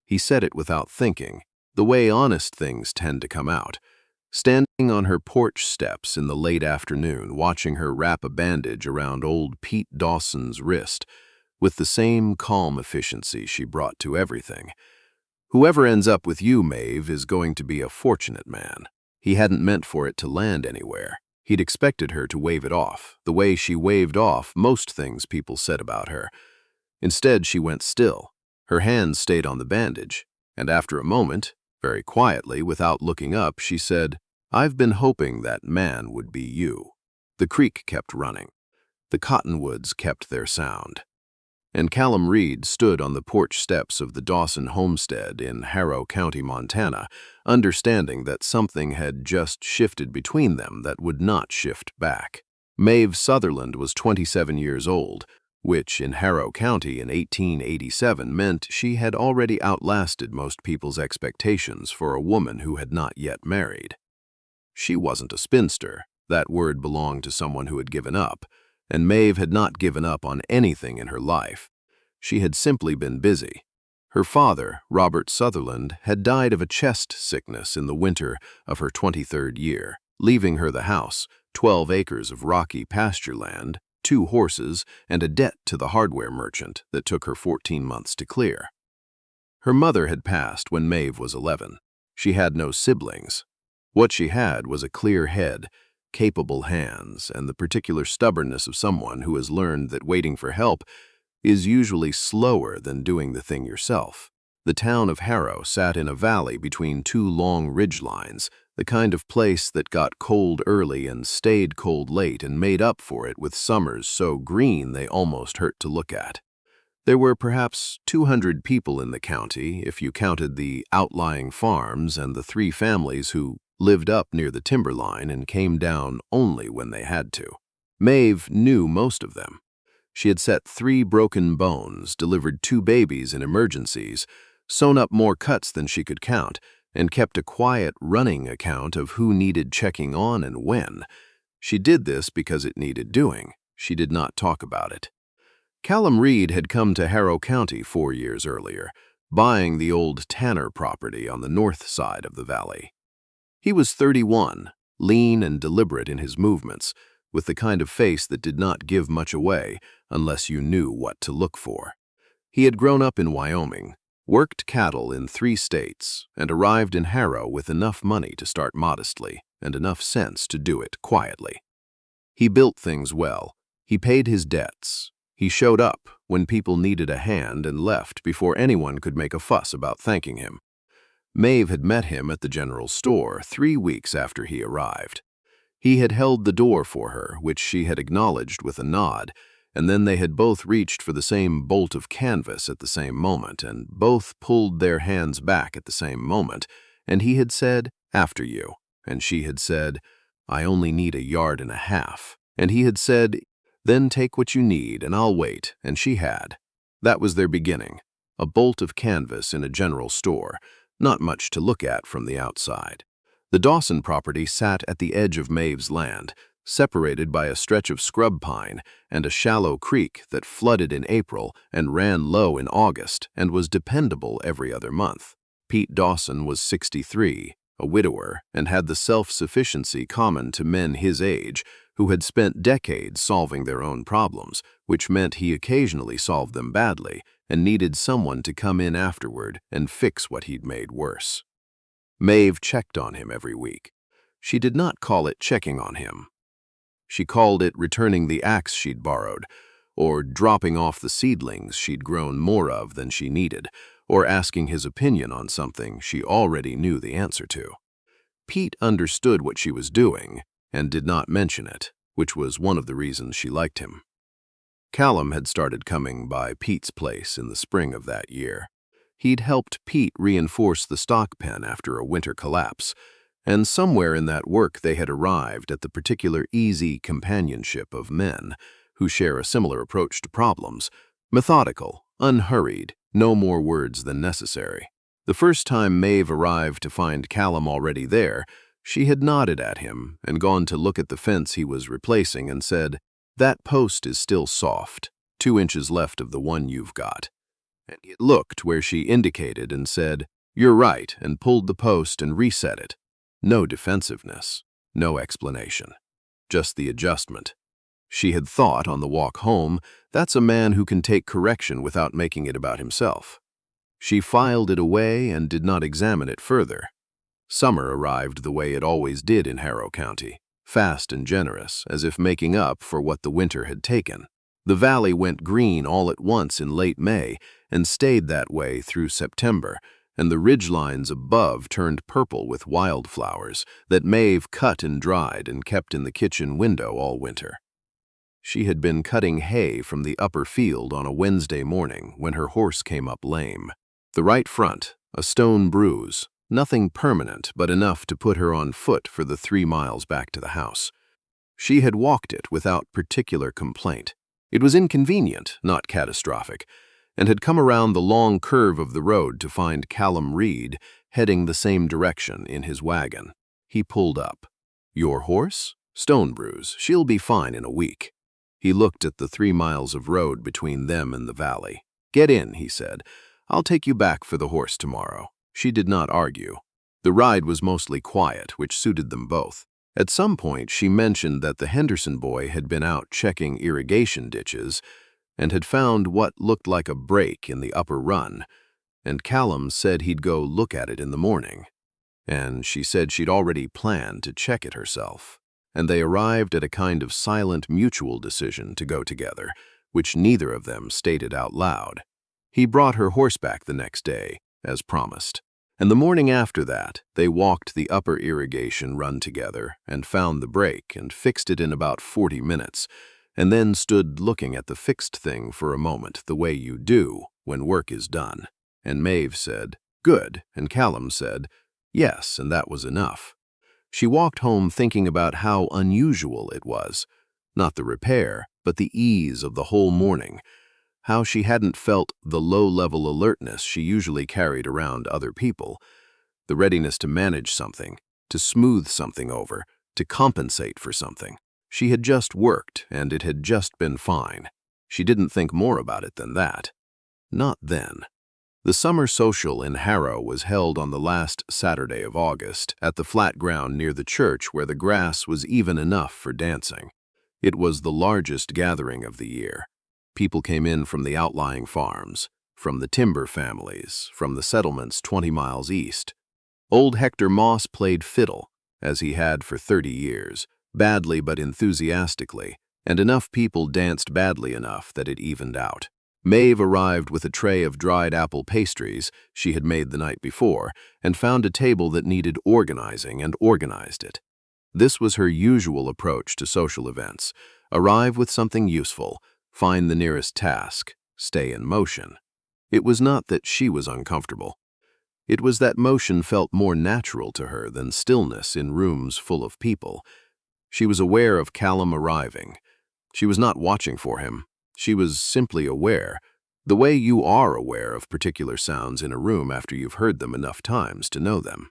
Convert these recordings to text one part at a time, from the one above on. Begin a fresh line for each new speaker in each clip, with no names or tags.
He said it without thinking, the way honest things tend to come out. Standing on her porch steps in the late afternoon, watching her wrap a bandage around old Pete Dawson's wrist, with the same calm efficiency she brought to everything. Whoever ends up with you, Maeve, is going to be a fortunate man. He hadn't meant for it to land anywhere. He'd expected her to wave it off, the way she waved off most things people said about her. Instead, she went still. Her hands stayed on the bandage, and after a moment, very quietly, without looking up, she said, "I've been hoping that man would be you." The creek kept running. The cottonwoods kept their sound. And Callum Reed stood on the porch steps of the Dawson homestead in Harrow County, Montana, understanding that something had just shifted between them that would not shift back. Maeve Sutherland was 27 years old, which in Harrow County in 1887 meant she had already outlasted most people's expectations for a woman who had not yet married. She wasn't a spinster. That word belonged to someone who had given up, and Maeve had not given up on anything in her life. She had simply been busy. Her father, Robert Sutherland, had died of a chest sickness in the winter of her 23rd year, leaving her the house, 12 acres of rocky pasture land, 2 horses, and a debt to the hardware merchant that took her 14 months to clear. Her mother had passed when Maeve was 11. She had no siblings. What she had was a clear head, capable hands, and the particular stubbornness of someone who has learned that waiting for help is usually slower than doing the thing yourself. The town of Harrow sat in a valley between 2 long ridge lines, the kind of place that got cold early and stayed cold late and made up for it with summers so green they almost hurt to look at. There were perhaps 200 people in the county if you counted the outlying farms and the 3 families who lived up near the timberline and came down only when they had to. Maeve knew most of them. She had set 3 broken bones, delivered 2 babies in emergencies, sewn up more cuts than she could count, and kept a quiet running account of who needed checking on and when. She did this because it needed doing. She did not talk about it. Callum Reed had come to Harrow County 4 years earlier, buying the old Tanner property on the north side of the valley. He was 31, lean and deliberate in his movements, with the kind of face that did not give much away unless you knew what to look for. He had grown up in Wyoming, worked cattle in 3 states, and arrived in Harrow with enough money to start modestly and enough sense to do it quietly. He built things well. He paid his debts. He showed up when people needed a hand and left before anyone could make a fuss about thanking him. Maeve had met him at the general store 3 weeks after he arrived. He had held the door for her, which she had acknowledged with a nod, and then they had both reached for the same bolt of canvas at the same moment, and both pulled their hands back at the same moment, and he had said, "After you," and she had said, "I only need 1.5 yards," and he had said, "Then take what you need, and I'll wait," and she had. That was their beginning, a bolt of canvas in a general store, not much to look at from the outside. The Dawson property sat at the edge of Maeve's land, separated by a stretch of scrub pine and a shallow creek that flooded in April and ran low in August and was dependable every other month. Pete Dawson was 63, a widower, and had the self-sufficiency common to men his age who had spent decades solving their own problems, which meant he occasionally solved them badly and needed someone to come in afterward and fix what he'd made worse. Maeve checked on him every week. She did not call it checking on him. She called it returning the axe she'd borrowed, or dropping off the seedlings she'd grown more of than she needed, or asking his opinion on something she already knew the answer to. Pete understood what she was doing and did not mention it, which was one of the reasons she liked him. Callum had started coming by Pete's place in the spring of that year. He'd helped Pete reinforce the stock pen after a winter collapse, and somewhere in that work they had arrived at the particular easy companionship of men who share a similar approach to problems, methodical, unhurried, no more words than necessary. The first time Maeve arrived to find Callum already there, she had nodded at him and gone to look at the fence he was replacing and said, "That post is still soft, 2 inches left of the one you've got." and he looked where she indicated and said, "You're right," and pulled the post and reset it. No defensiveness, no explanation, just the adjustment. She had thought on the walk home, that's a man who can take correction without making it about himself. She filed it away and did not examine it further. Summer arrived the way it always did in Harrow County, fast and generous, as if making up for what the winter had taken. The valley went green all at once in late May and stayed that way through September, and the ridgelines above turned purple with wildflowers that Maeve cut and dried and kept in the kitchen window all winter. She had been cutting hay from the upper field on a Wednesday morning when her horse came up lame. The right front, a stone bruise, nothing permanent but enough to put her on foot for the 3 miles back to the house. She had walked it without particular complaint. It was inconvenient, not catastrophic, and had come around the long curve of the road to find Callum Reed heading the same direction in his wagon. He pulled up. "Your horse? Stone bruise. She'll be fine in a week." He looked at the 3 miles of road between them and the valley. "Get in," he said. "I'll take you back for the horse tomorrow." She did not argue. The ride was mostly quiet, which suited them both. At some point, she mentioned that the Henderson boy had been out checking irrigation ditches and had found what looked like a break in the upper run, and Callum said he'd go look at it in the morning. And she said she'd already planned to check it herself, and they arrived at a kind of silent mutual decision to go together, which neither of them stated out loud. He brought her horseback the next day, as promised. And the morning after that, they walked the upper irrigation run together and found the break and fixed it in about 40 minutes, and then stood looking at the fixed thing for a moment the way you do when work is done. And Maeve said, "Good," and Callum said, "Yes," and that was enough. She walked home thinking about how unusual it was, not the repair, but the ease of the whole morning, how she hadn't felt the low-level alertness she usually carried around other people, the readiness to manage something, to smooth something over, to compensate for something. She had just worked, and it had just been fine. She didn't think more about it than that. Not then. The summer social in Harrow was held on the last Saturday of August at the flat ground near the church where the grass was even enough for dancing. It was the largest gathering of the year. People came in from the outlying farms, from the timber families, from the settlements 20 miles east. Old Hector Moss played fiddle, as he had for 30 years, badly but enthusiastically, and enough people danced badly enough that it evened out. Maeve arrived with a tray of dried apple pastries she had made the night before and found a table that needed organizing and organized it. This was her usual approach to social events: arrive with something useful, find the nearest task, stay in motion. It was not that she was uncomfortable. It was that motion felt more natural to her than stillness in rooms full of people. She was aware of Callum arriving. She was not watching for him. She was simply aware, the way you are aware of particular sounds in a room after you've heard them enough times to know them.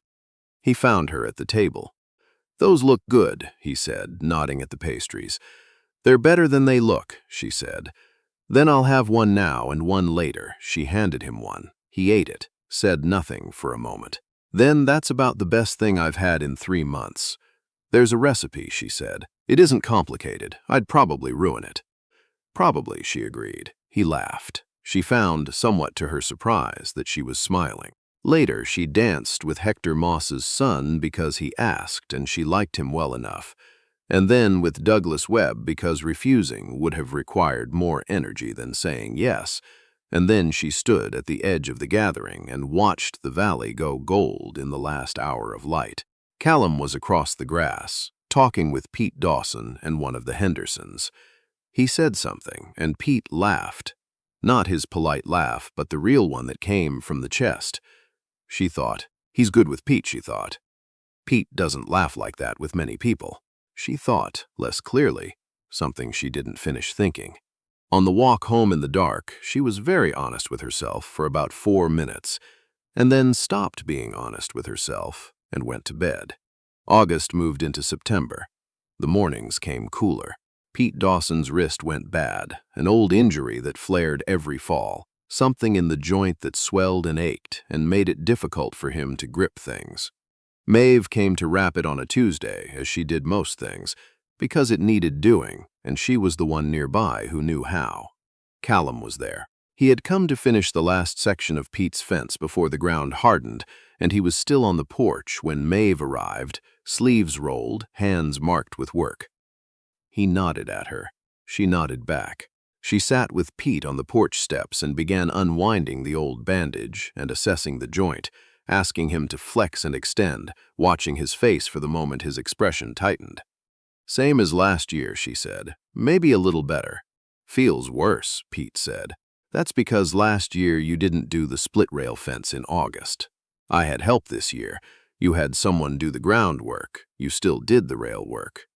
He found her at the table. "Those look good," he said, nodding at the pastries. "They're better than they look," she said. "Then I'll have one now and one later." She handed him one. He ate it, said nothing for a moment. "Then that's about the best thing I've had in 3 months. There's a recipe," she said. "It isn't complicated. I'd probably ruin it." "Probably," she agreed. He laughed. She found, somewhat to her surprise, that she was smiling. Later, she danced with Hector Moss's son because he asked and she liked him well enough, and then with Douglas Webb because refusing would have required more energy than saying yes, and then she stood at the edge of the gathering and watched the valley go gold in the last hour of light. Callum was across the grass, talking with Pete Dawson and one of the Hendersons. He said something, and Pete laughed. Not his polite laugh, but the real one that came from the chest. She thought, he's good with Pete, she thought. Pete doesn't laugh like that with many people. She thought, less clearly, something she didn't finish thinking. On the walk home in the dark, she was very honest with herself for about 4 minutes, and then stopped being honest with herself and went to bed. August moved into September. The mornings came cooler. Pete Dawson's wrist went bad, an old injury that flared every fall. something in the joint that swelled and ached and made it difficult for him to grip things. Maeve came to wrap it on a Tuesday, as she did most things, because it needed doing, and she was the one nearby who knew how. Callum was there. He had come to finish the last section of Pete's fence before the ground hardened, and he was still on the porch when Maeve arrived, sleeves rolled, hands marked with work. He nodded at her. She nodded back. She sat with Pete on the porch steps and began unwinding the old bandage and assessing the joint, asking him to flex and extend, watching his face for the moment his expression tightened. "Same as last year," she said. "Maybe a little better." "Feels worse," Pete said. "That's because last year you didn't do the split rail fence in August. I had help this year. You had someone do the groundwork. You still did the rail work."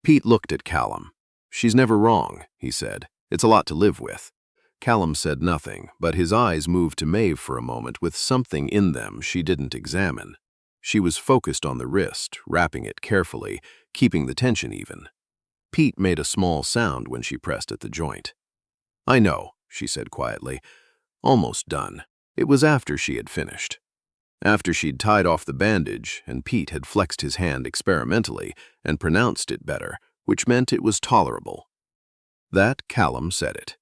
Pete looked at Callum. "She's never wrong," he said. "It's a lot to live with." Callum said nothing, but his eyes moved to Maeve for a moment with something in them she didn't examine. She was focused on the wrist, wrapping it carefully, keeping the tension even. Pete made a small sound when she pressed at the joint. "I know," she said quietly. "Almost done." It was after she had finished. After she'd tied off the bandage, and Pete had flexed his hand experimentally and pronounced it better, which meant it was tolerable. That Callum said it.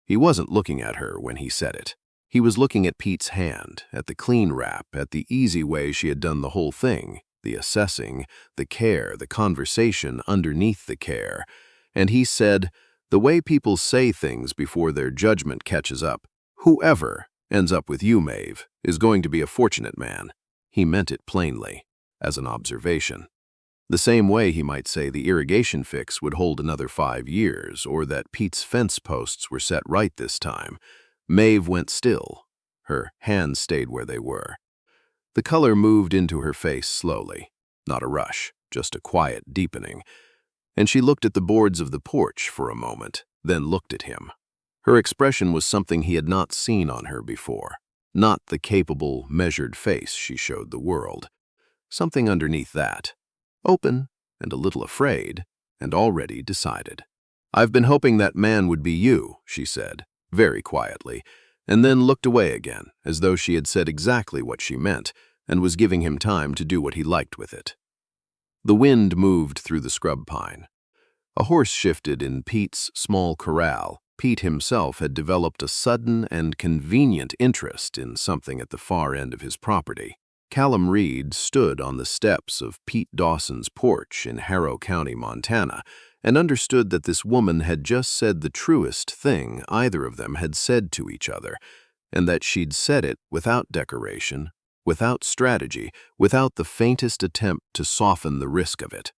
He wasn't looking at her when he said it. He was looking at Pete's hand, at the clean wrap, at the easy way she had done the whole thing, the assessing, the care, the conversation underneath the care. And he said, "The way people say things before their judgment catches up, whoever ends up with you, Maeve, is going to be a fortunate man." He meant it plainly, as an observation. The same way he might say the irrigation fix would hold another 5 years, or that Pete's fence posts were set right this time. Maeve went still. Her hands stayed where they were. The color moved into her face slowly. Not a rush, just a quiet deepening. And she looked at the boards of the porch for a moment, then looked at him. Her expression was something he had not seen on her before. Not the capable, measured face she showed the world. Something underneath that. Open, and a little afraid, and already decided. "I've been hoping that man would be you," she said, very quietly, and then looked away again, as though she had said exactly what she meant, and was giving him time to do what he liked with it. The wind moved through the scrub pine. A horse shifted in Pete's small corral. Pete himself had developed a sudden and convenient interest in something at the far end of his property. Callum Reed stood on the steps of Pete Dawson's porch in Harrow County, Montana, and understood that this woman had just said the truest thing either of them had said to each other, and that she'd said it without decoration, without strategy, without the faintest attempt to soften the risk of it.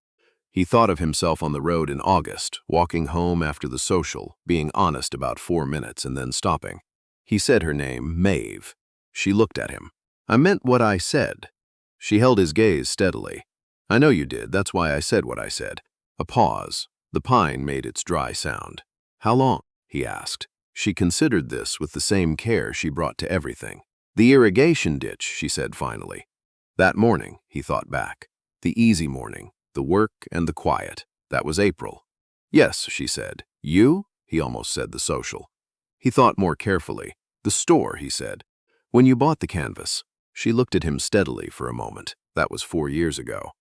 He thought of himself on the road in August, walking home after the social, being honest about 4 minutes and then stopping. He said her name, Maeve. She looked at him. "I meant what I said." She held his gaze steadily. "I know you did, that's why I said what I said." A pause. The pine made its dry sound. "How long?" he asked. She considered this with the same care she brought to everything. "The irrigation ditch," she said finally. That morning, he thought back. The easy morning, the work and the quiet. That was April. "Yes," she said. "You?" He almost said the social. He thought more carefully. "The store," he said. "When you bought the canvas." She looked at him steadily for a moment. That was 4 years ago.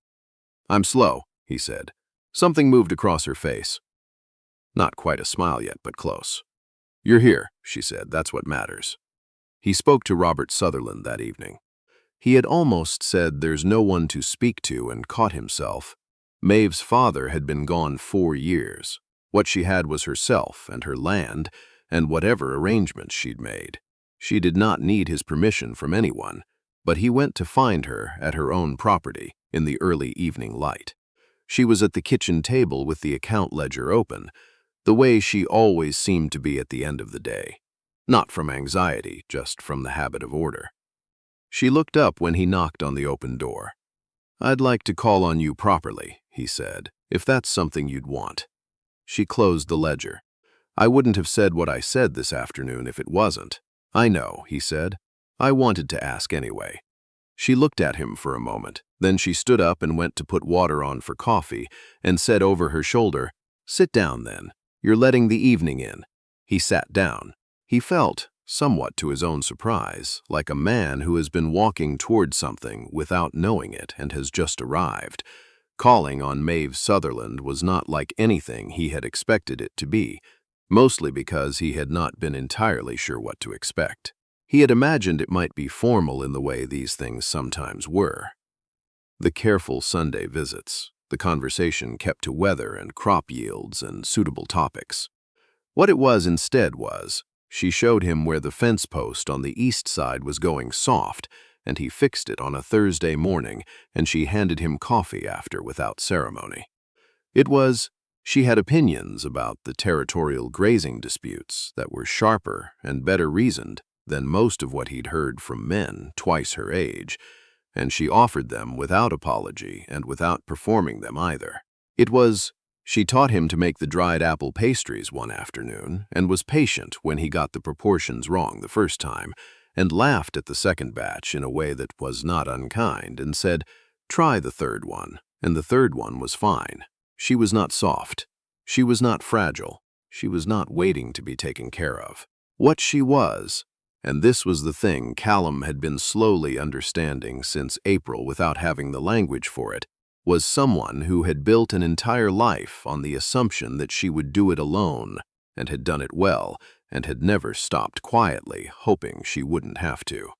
"I'm slow," he said. Something moved across her face. Not quite a smile yet, but close. "You're here," she said. "That's what matters." He spoke to Robert Sutherland that evening. He had almost said there's no one to speak to and caught himself. Maeve's father had been gone 4 years. What she had was herself and her land and whatever arrangements she'd made. She did not need his permission from anyone, but he went to find her at her own property in the early evening light. She was at the kitchen table with the account ledger open, the way she always seemed to be at the end of the day. Not from anxiety, just from the habit of order. She looked up when he knocked on the open door. "I'd like to call on you properly," he said, "if that's something you'd want." She closed the ledger. "I wouldn't have said what I said this afternoon if it wasn't." "I know," he said. "I wanted to ask anyway." She looked at him for a moment. Then she stood up and went to put water on for coffee and said over her shoulder, "Sit down then. You're letting the evening in." He sat down. He felt, somewhat to his own surprise, like a man who has been walking toward something without knowing it and has just arrived. Calling on Maeve Sutherland was not like anything he had expected it to be, mostly because he had not been entirely sure what to expect. He had imagined it might be formal in the way these things sometimes were. The careful Sunday visits, the conversation kept to weather and crop yields and suitable topics. What it was instead was, she showed him where the fence post on the east side was going soft, and he fixed it on a Thursday morning, and she handed him coffee after without ceremony. It was, she had opinions about the territorial grazing disputes that were sharper and better reasoned than most of what he'd heard from men twice her age, and she offered them without apology and without performing them either. It was, she taught him to make the dried apple pastries one afternoon and was patient when he got the proportions wrong the first time, and laughed at the second batch in a way that was not unkind and said, "Try the third one," and the third one was fine. She was not soft. She was not fragile. She was not waiting to be taken care of. What she was, and this was the thing Callum had been slowly understanding since April without having the language for it, was someone who had built an entire life on the assumption that she would do it alone, and had done it well, and had never stopped quietly, hoping she wouldn't have to.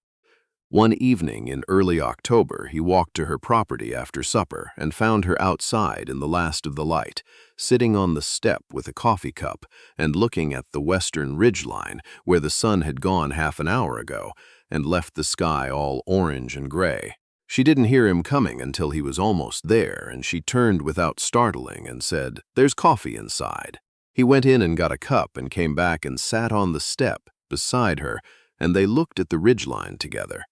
One evening in early October, he walked to her property after supper and found her outside in the last of the light, sitting on the step with a coffee cup and looking at the western ridgeline where the sun had gone half an hour ago and left the sky all orange and gray. She didn't hear him coming until he was almost there, and she turned without startling and said, "There's coffee inside." He went in and got a cup and came back and sat on the step beside her, and they looked at the ridgeline together.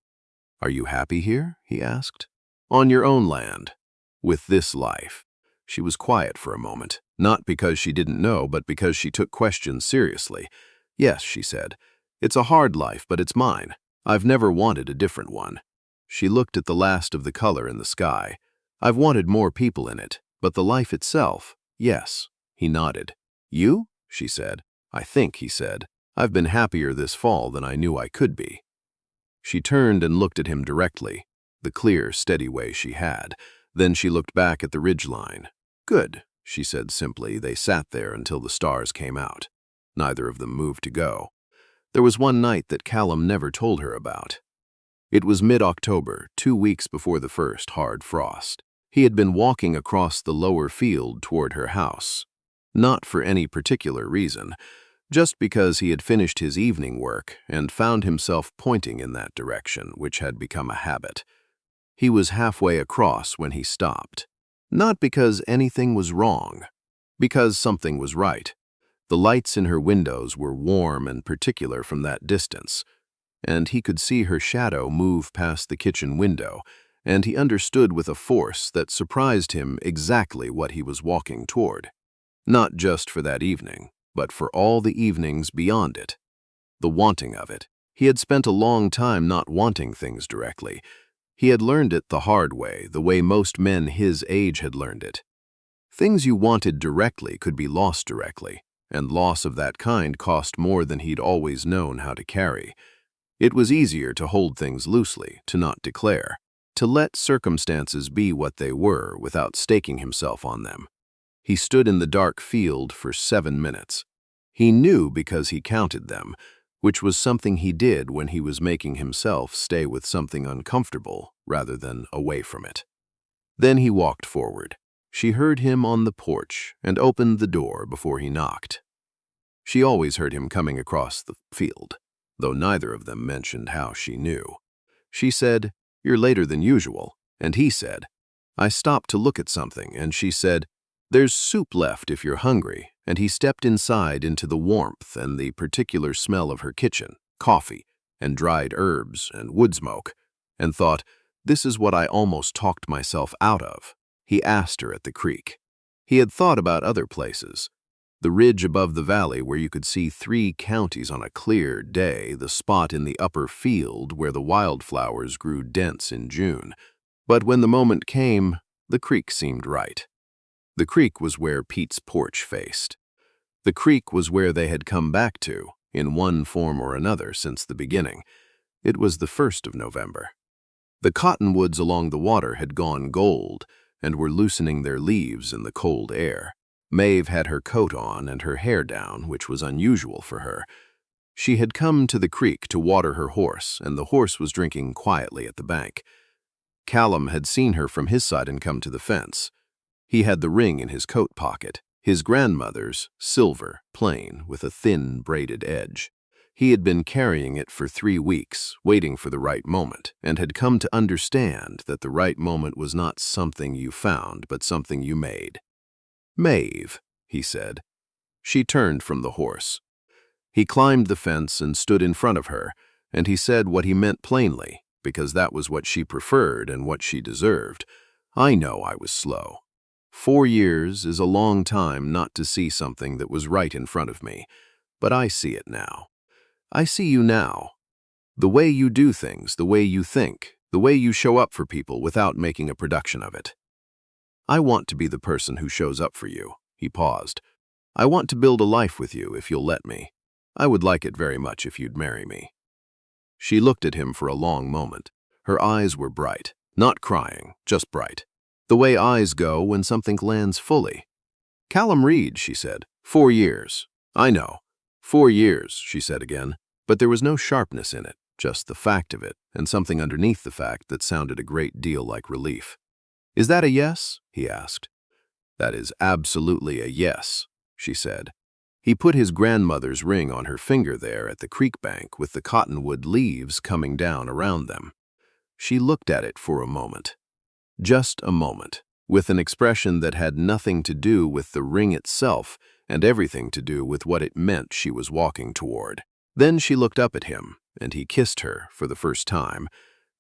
"Are you happy here?" he asked. "On your own land, with this life." She was quiet for a moment, not because she didn't know, but because she took questions seriously. "Yes," she said. "It's a hard life, but it's mine. I've never wanted a different one." She looked at the last of the color in the sky. "I've wanted more people in it, but the life itself, yes." He nodded. "You?" she said. "I think," he said. "I've been happier this fall than I knew I could be." She turned and looked at him directly, the clear, steady way she had. Then she looked back at the ridgeline. "Good," she said simply. They sat there until the stars came out. Neither of them moved to go. There was one night that Callum never told her about. It was mid-October, 2 weeks before the first hard frost. He had been walking across the lower field toward her house. Not for any particular reason, just because he had finished his evening work and found himself pointing in that direction, which had become a habit. He was halfway across when he stopped. Not because anything was wrong, because something was right. The lights in her windows were warm and particular from that distance, and he could see her shadow move past the kitchen window, and he understood with a force that surprised him exactly what he was walking toward. Not just for that evening, but for all the evenings beyond it. The wanting of it. He had spent a long time not wanting things directly. He had learned it the hard way, the way most men his age had learned it. Things you wanted directly could be lost directly, and loss of that kind cost more than he'd always known how to carry. It was easier to hold things loosely, to not declare, to let circumstances be what they were without staking himself on them. He stood in the dark field for 7 minutes. He knew because he counted them, which was something he did when he was making himself stay with something uncomfortable rather than away from it. Then he walked forward. She heard him on the porch and opened the door before he knocked. She always heard him coming across the field, though neither of them mentioned how she knew. She said, "You're later than usual," and he said, "I stopped to look at something," and she said, "There's soup left if you're hungry," and he stepped inside into the warmth and the particular smell of her kitchen, coffee, and dried herbs and wood smoke, and thought, "This is what I almost talked myself out of." He asked her at the creek. He had thought about other places. The ridge above the valley where you could see 3 counties on a clear day, the spot in the upper field where the wildflowers grew dense in June. But when the moment came, the creek seemed right. The creek was where Pete's porch faced. The creek was where they had come back to, in one form or another since the beginning. It was the 1st of November. The cottonwoods along the water had gone gold and were loosening their leaves in the cold air. Maeve had her coat on and her hair down, which was unusual for her. She had come to the creek to water her horse, and the horse was drinking quietly at the bank. Callum had seen her from his side and come to the fence. He had the ring in his coat pocket, his grandmother's, silver, plain, with a thin braided edge. He had been carrying it for 3 weeks, waiting for the right moment, and had come to understand that the right moment was not something you found, but something you made. "Maeve," he said. She turned from the horse. He climbed the fence and stood in front of her, and he said what he meant plainly, because that was what she preferred and what she deserved. "I know I was slow. 4 years is a long time not to see something that was right in front of me, but I see it now. I see you now. The way you do things, the way you think, the way you show up for people without making a production of it. I want to be the person who shows up for you." He paused. "I want to build a life with you if you'll let me. I would like it very much if you'd marry me." She looked at him for a long moment. Her eyes were bright, not crying, just bright. The way eyes go when something lands fully. "Callum Reed," she said. 4 years. "I know. 4 years," she said again. But there was no sharpness in it, just the fact of it, and something underneath the fact that sounded a great deal like relief. "Is that a yes?" he asked. "That is absolutely a yes," she said. He put his grandmother's ring on her finger there at the creek bank with the cottonwood leaves coming down around them. She looked at it for a moment. Just a moment, with an expression that had nothing to do with the ring itself and everything to do with what it meant she was walking toward. Then she looked up at him, and he kissed her for the first time,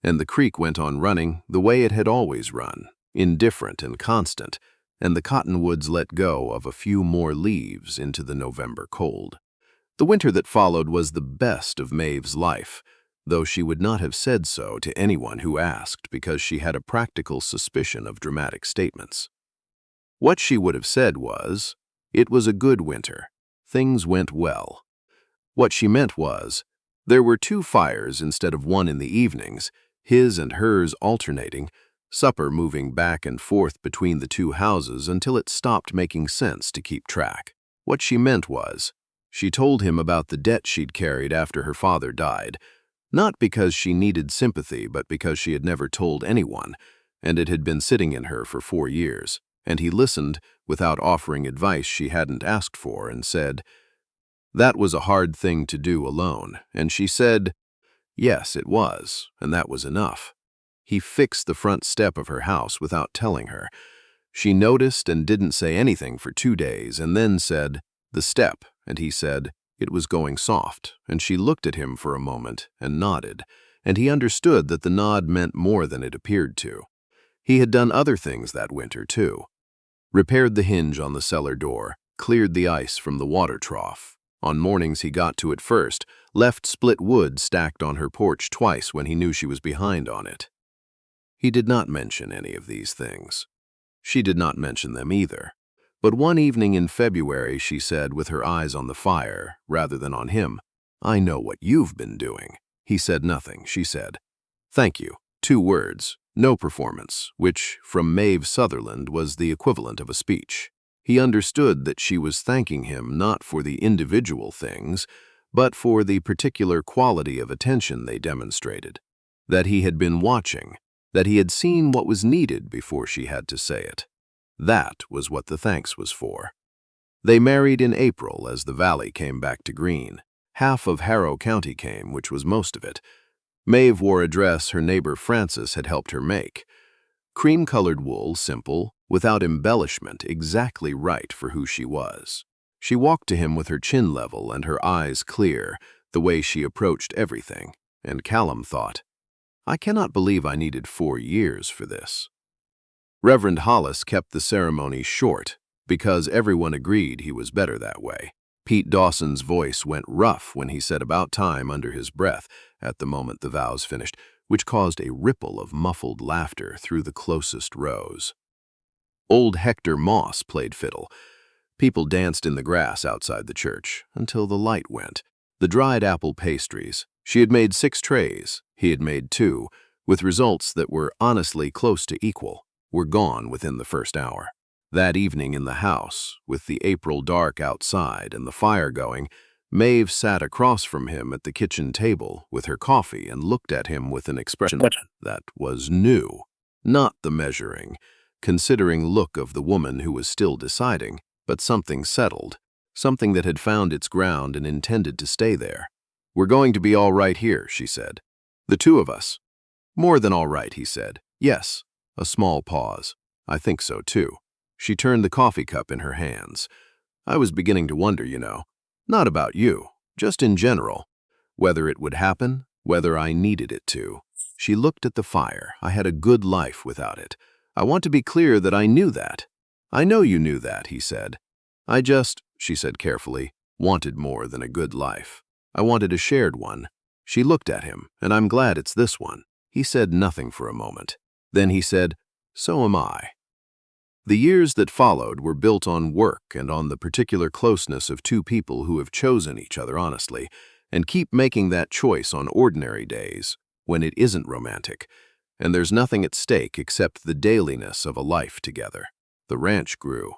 and the creek went on running the way it had always run, indifferent and constant, and the cottonwoods let go of a few more leaves into the November cold. The winter that followed was the best of Maeve's life, though she would not have said so to anyone who asked because she had a practical suspicion of dramatic statements. What she would have said was, "It was a good winter. Things went well." What she meant was, there were 2 fires instead of 1 in the evenings, his and hers alternating, supper moving back and forth between the 2 houses until it stopped making sense to keep track. What she meant was, she told him about the debt she'd carried after her father died, not because she needed sympathy, but because she had never told anyone, and it had been sitting in her for 4 years, and he listened without offering advice she hadn't asked for and said, "That was a hard thing to do alone," and she said, "Yes, it was, and that was enough." He fixed the front step of her house without telling her. She noticed and didn't say anything for 2 days, and then said, "The step," and he said, "It was going soft," and she looked at him for a moment and nodded, and he understood that the nod meant more than it appeared to. He had done other things that winter, too. Repaired the hinge on the cellar door, cleared the ice from the water trough. On mornings he got to it first, left split wood stacked on her porch twice when he knew she was behind on it. He did not mention any of these things. She did not mention them either. But one evening in February she said, with her eyes on the fire, rather than on him, "I know what you've been doing." He said nothing. She said, "Thank you." 2 words, no performance, which, from Maeve Sutherland, was the equivalent of a speech. He understood that she was thanking him not for the individual things, but for the particular quality of attention they demonstrated, that he had been watching, that he had seen what was needed before she had to say it. That was what the thanks was for. They married in April as the valley came back to green. Half of Harrow County came, which was most of it. Maeve wore a dress her neighbor Frances had helped her make. Cream-colored wool, simple, without embellishment, exactly right for who she was. She walked to him with her chin level and her eyes clear, the way she approached everything, and Callum thought, "I cannot believe I needed 4 years for this." Reverend Hollis kept the ceremony short, because everyone agreed he was better that way. Pete Dawson's voice went rough when he said "about time" under his breath at the moment the vows finished, which caused a ripple of muffled laughter through the closest rows. Old Hector Moss played fiddle. People danced in the grass outside the church until the light went. The dried apple pastries. She had made 6 trays, he had made 2, with results that were honestly close to equal, were gone within the first hour. That evening in the house, with the April dark outside and the fire going, Maeve sat across from him at the kitchen table with her coffee and looked at him with an expression that was new, not the measuring, considering look of the woman who was still deciding, but something settled, something that had found its ground and intended to stay there. "We're going to be all right here," she said. "The 2 of us." "More than all right," he said. "Yes." A small pause. "I think so, too." She turned the coffee cup in her hands. "I was beginning to wonder, you know. Not about you, just in general. Whether it would happen, whether I needed it to." She looked at the fire. "I had a good life without it. I want to be clear that I knew that." "I know you knew that," he said. "I just," she said carefully, "wanted more than a good life. I wanted a shared one." She looked at him, "And I'm glad it's this one." He said nothing for a moment. Then he said, "So am I." The years that followed were built on work and on the particular closeness of 2 people who have chosen each other honestly and keep making that choice on ordinary days when it isn't romantic, and there's nothing at stake except the dailiness of a life together. The ranch grew.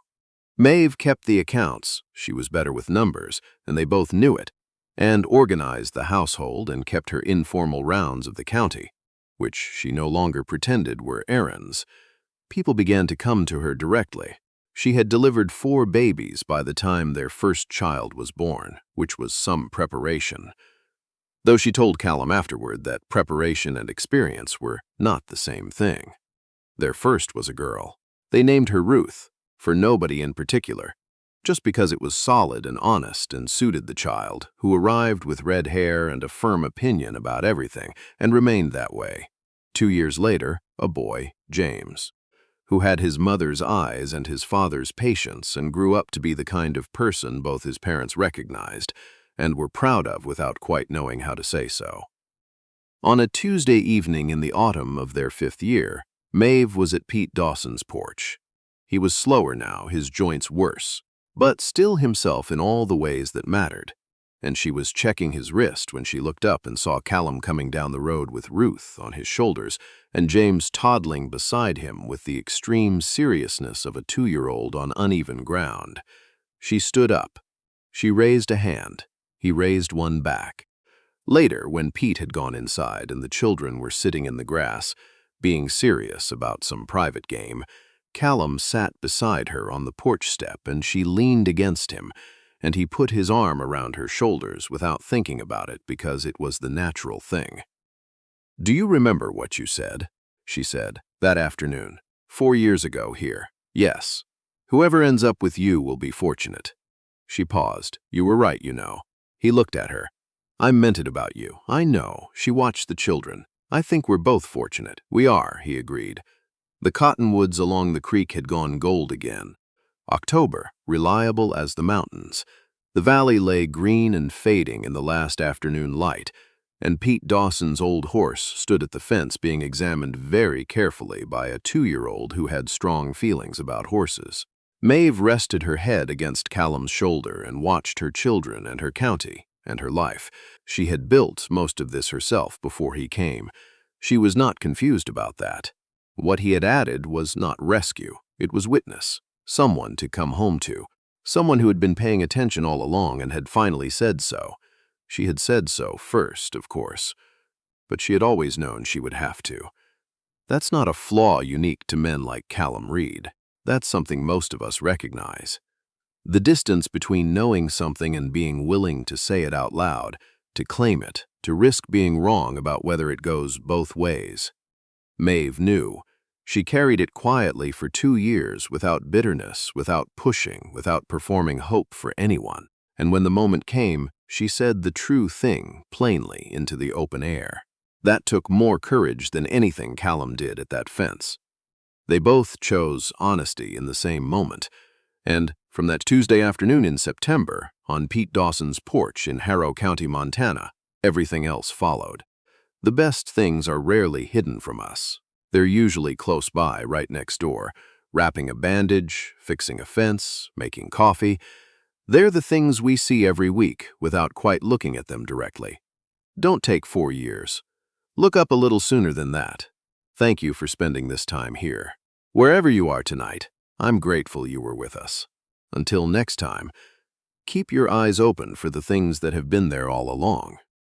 Maeve kept the accounts, she was better with numbers, and they both knew it, and organized the household and kept her informal rounds of the county, which she no longer pretended were errands. People began to come to her directly. She had delivered 4 babies by the time their first child was born, which was some preparation. Though she told Callum afterward that preparation and experience were not the same thing. Their first was a girl. They named her Ruth, for nobody in particular, just because it was solid and honest and suited the child, who arrived with red hair and a firm opinion about everything, and remained that way. 2 years later, a boy, James, who had his mother's eyes and his father's patience and grew up to be the kind of person both his parents recognized and were proud of without quite knowing how to say so. On a Tuesday evening in the autumn of their 5th year, Maeve was at Pete Dawson's porch. He was slower now, his joints worse, but still himself in all the ways that mattered, and she was checking his wrist when she looked up and saw Callum coming down the road with Ruth on his shoulders and James toddling beside him with the extreme seriousness of a 2-year-old on uneven ground. She stood up. She raised a hand. He raised one back. Later, when Pete had gone inside and the children were sitting in the grass, being serious about some private game, Callum sat beside her on the porch step and she leaned against him, and he put his arm around her shoulders without thinking about it because it was the natural thing. "Do you remember what you said?" she said, "that afternoon, 4 years ago here?" "Yes. Whoever ends up with you will be fortunate." She paused. "You were right, you know." He looked at her. "I meant it about you. I know." She watched the children. "I think we're both fortunate." "We are," he agreed. The cottonwoods along the creek had gone gold again. October, reliable as the mountains. The valley lay green and fading in the last afternoon light, and Pete Dawson's old horse stood at the fence being examined very carefully by a 2-year-old who had strong feelings about horses. Maeve rested her head against Callum's shoulder and watched her children and her county and her life. She had built most of this herself before he came. She was not confused about that. What he had added was not rescue, it was witness, someone to come home to, someone who had been paying attention all along and had finally said so. She had said so first, of course, but she had always known she would have to. That's not a flaw unique to men like Callum Reed. That's something most of us recognize. The distance between knowing something and being willing to say it out loud, to claim it, to risk being wrong about whether it goes both ways. Maeve knew. She carried it quietly for 2 years without bitterness, without pushing, without performing hope for anyone. And when the moment came, she said the true thing plainly into the open air. That took more courage than anything Callum did at that fence. They both chose honesty in the same moment, and from that Tuesday afternoon in September, on Pete Dawson's porch in Harrow County, Montana, everything else followed. The best things are rarely hidden from us. They're usually close by, right next door, wrapping a bandage, fixing a fence, making coffee. They're the things we see every week without quite looking at them directly. Don't take 4 years. Look up a little sooner than that. Thank you for spending this time here. Wherever you are tonight, I'm grateful you were with us. Until next time, keep your eyes open for the things that have been there all along.